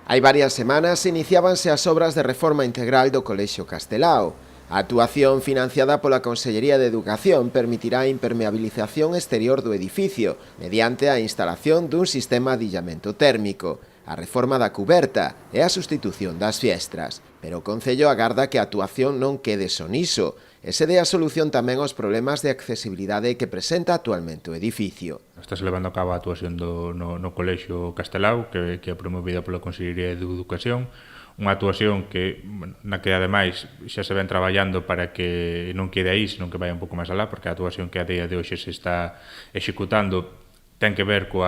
Hai varias semanas iniciábanse as obras de reforma integral do Colexio Castelao. A actuación financiada pola Consellería de Educación permitirá a impermeabilización exterior do edificio mediante a instalación dun sistema de illamento térmico, a reforma da cuberta e a sustitución das fiestras. Pero o Concello agarda que a actuación non quede só niso e se dé a solución tamén aos problemas de accesibilidade que presenta actualmente o edificio. Estás levando a cabo a actuación no Colexio Castelao, que é promovida pola Consellería de Educación, unha actuación que, na que ademais xa se ven traballando para que non quede aí, senón que vai un pouco máis alá, porque a actuación que a día de hoxe se está executando ten que ver co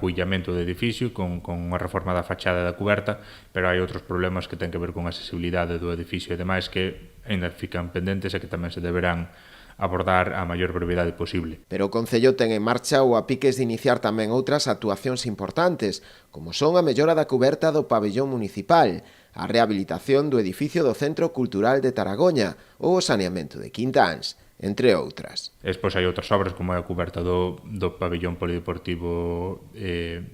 illamento do edificio, con a reforma da fachada da cuberta, pero hai outros problemas que ten que ver con a accesibilidade do edificio e demais que ainda fican pendentes e que tamén se deberán abordar a maior brevidade posible. Pero o Concello ten en marcha ou a piques de iniciar tamén outras actuacións importantes, como son a mellora da cuberta do pabellón municipal, a rehabilitación do edificio do Centro Cultural de Taragoña ou o saneamento de Quintáns, entre outras. Despois hai outras obras como a cuberta do pabellón polideportivo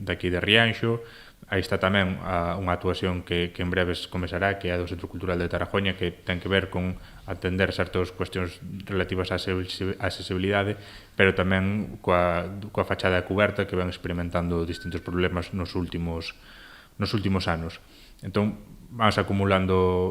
daqui de Rianxo. Aí está tamén unha actuación que en breves comezará, que é a do Centro Cultural de Taragoña, que ten que ver con atender certas cuestións relativas á accesibilidade, pero tamén coa fachada de cuberta, que van experimentando distintos problemas nos últimos anos. Entón, vanse acumulando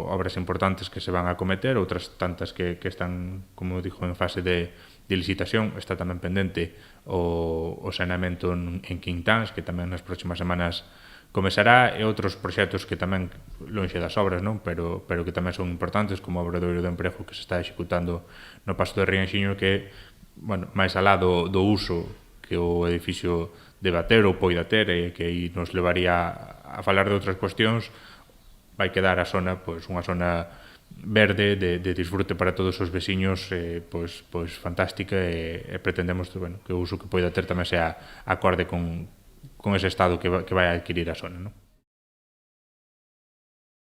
obras importantes que se van a cometer, outras tantas que están, como digo, en fase de licitación. Está tamén pendente o saneamento en Quintáns, que tamén nas próximas semanas comezará, e outros proxectos que tamén lonxe das obras, non? Pero que tamén son importantes, como o obradoiro de emprego que se está executando no Paso de Rianxiño, que, máis alá do uso que o edificio deba ter ou poida ter, e que aí nos levaría a falar de outras cuestións, vai quedar a zona, unha zona verde de disfrute para todos os veciños, fantástica, e pretendemos que o uso que poida ter tamén sea acorde con ese estado que vai a adquirir a zona, non?